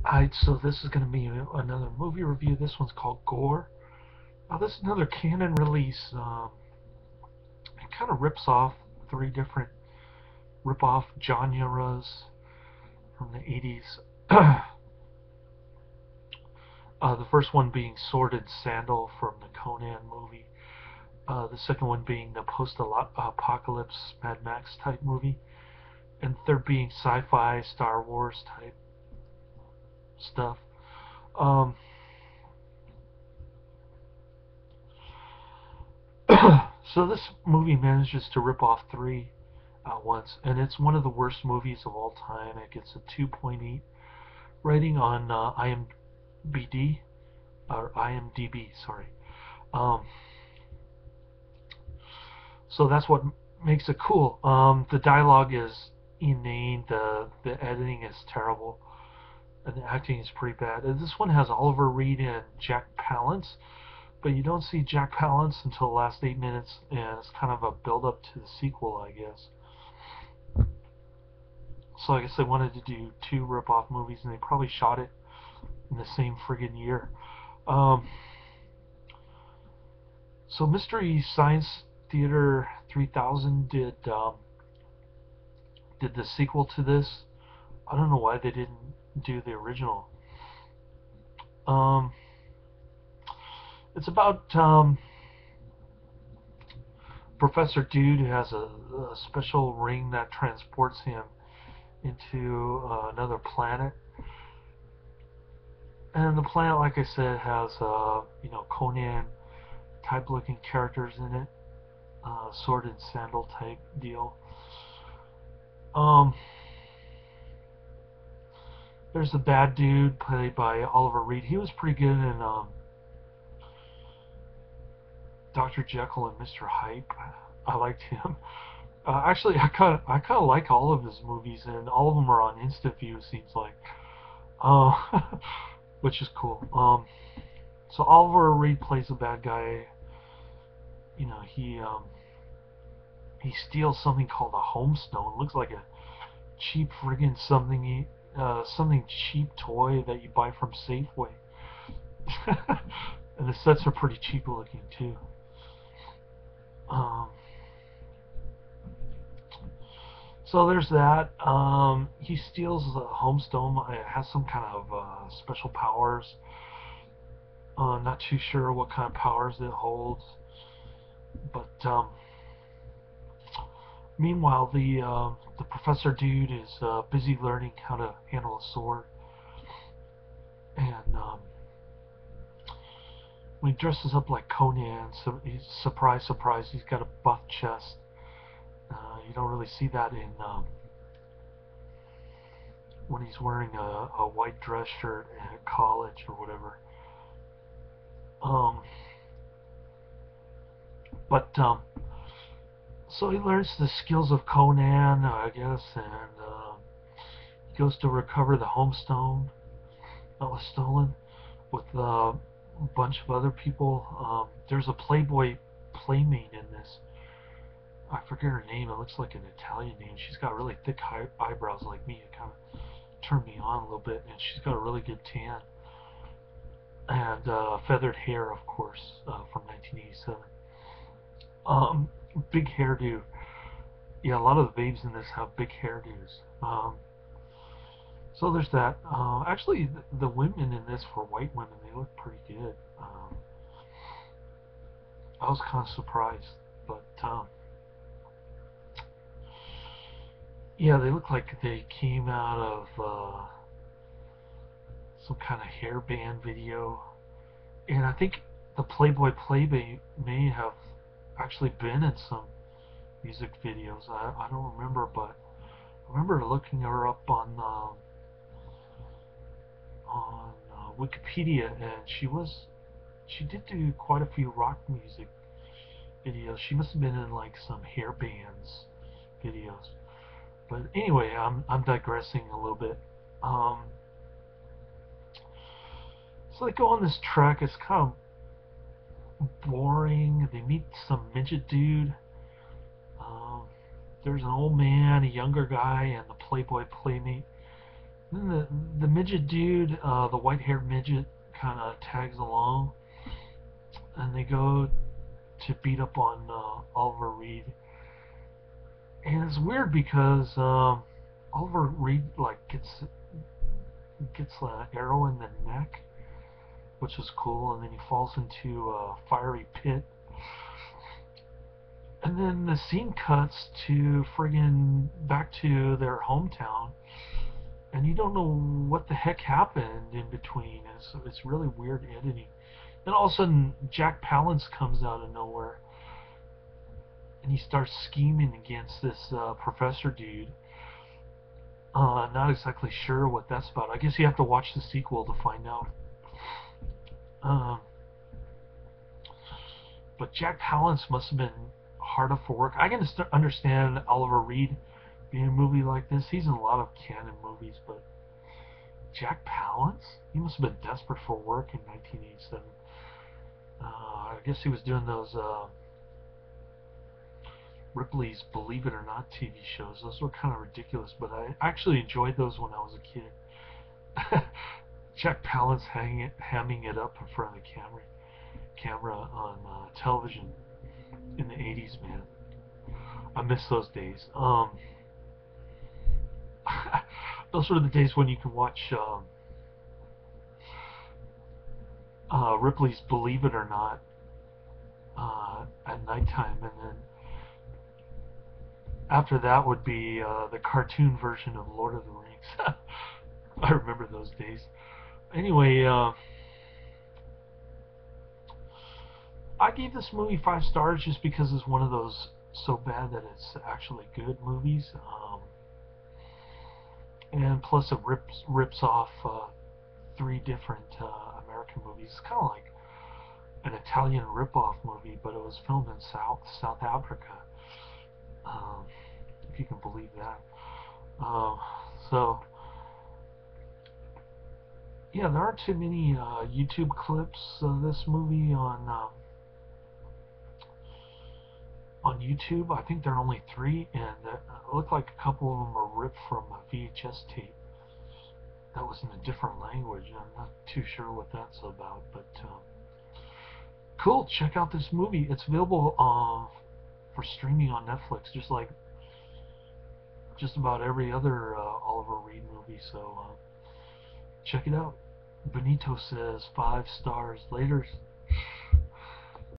Alright, so this is going to be another movie review. This one's called Gore. This is another canon release. It kind of rips off three different rip-off genres from the 80s. The first one being Sword and Sandal from the Conan movie. The second one being the post-apocalypse Mad Max type movie. And third being sci-fi Star Wars type stuff. Um, so this movie manages to rip off three at once, and it's one of the worst movies of all time. It gets a 2.8 rating on IMDb, sorry. Um, so that's what makes it cool. The dialogue is inane. The editing is terrible, and the acting is pretty bad. And this one has Oliver Reed and Jack Palance, but you don't see Jack Palance until the last 8 minutes, and it's kind of a build-up to the sequel, I guess. So I guess they wanted to do two rip-off movies, and they probably shot it in the same friggin' year. So Mystery Science Theater 3000 did the sequel to this. I don't know why they didn't do the original. It's about Professor Dude, who has a special ring that transports him into another planet. And the planet, like I said, has Conan type looking characters in it, sword and sandal type deal. There's the bad dude played by Oliver Reed. He was pretty good in Dr. Jekyll and Mr. Hyde. I liked him. Actually, I kind of like all of his movies, and all of them are on InstaView. Seems like, which is cool. So Oliver Reed plays a bad guy. You know, he steals something called a homestone. It looks like a cheap friggin' something cheap toy that you buy from Safeway. And the sets are pretty cheap looking too. So there's that. He steals the homestone. It has some kind of special powers. Not too sure what kind of powers it holds. But meanwhile, the Professor Dude is busy learning how to handle a sword. And when he dresses up like Conan, so he's surprise, he's got a buff chest. You don't really see that in when he's wearing a white dress shirt at college or whatever. So he learns the skills of Conan, I guess, and he goes to recover the homestone that was stolen with a bunch of other people. There's a Playboy playmate in this. I forget her name. It looks like an Italian name. She's got really thick eyebrows like me. It kind of turned me on a little bit, and she's got a really good tan. And feathered hair, of course, from 1987. Big hairdo. Yeah, a lot of the babes in this have big hairdos. So there's that. Actually, the women in this, for white women, they look pretty good. I was kind of surprised, but yeah, they look like they came out of some kind of hairband video. And I think the Playboy playmate may have actually been in some music videos. I don't remember, but I remember looking her up on Wikipedia, and she did do quite a few rock music videos. She must have been in like some hair bands videos. But anyway, I'm digressing a little bit. So they go on this trek. It's kind of boring. They meet some midget dude. There's an old man, a younger guy, and the Playboy playmate. Then the midget dude, the white-haired midget, kind of tags along, and they go to beat up on Oliver Reed. And it's weird because Oliver Reed like gets an arrow in the neck, which is cool, and then he falls into a fiery pit. And then the scene cuts to friggin' back to their hometown, and you don't know what the heck happened in between. It's really weird editing. Then all of a sudden, Jack Palance comes out of nowhere, and he starts scheming against this professor dude. Not exactly sure what that's about. I guess you have to watch the sequel to find out. Um, but Jack Palance must have been hard up for work. I can understand Oliver Reed being in a movie like this. He's in a lot of canon movies, but Jack Palance? He must have been desperate for work in 1987. I guess he was doing those Ripley's Believe It or Not TV shows. Those were kind of ridiculous, but I actually enjoyed those when I was a kid. Jack Palance hamming it up in front of the camera on television in the 80s, man. I miss those days. Those were the days when you can watch Ripley's Believe It or Not at nighttime, and then after that would be the cartoon version of Lord of the Rings. I remember those days. Anyway, I gave this movie 5 stars just because it's one of those so bad that it's actually good movies. And plus it rips off 3 different American movies. It's kind of like an Italian rip-off movie, but it was filmed in South Africa. Um, if you can believe that. So yeah, there aren't too many YouTube clips of this movie on YouTube. I think there are only 3, and it looked like a couple of them are ripped from a VHS tape that was in a different language. I'm not too sure what that's about, but cool. Check out this movie. It's available for streaming on Netflix, just like just about every other Oliver Reed movie. So check it out. Benito says 5 stars. Later.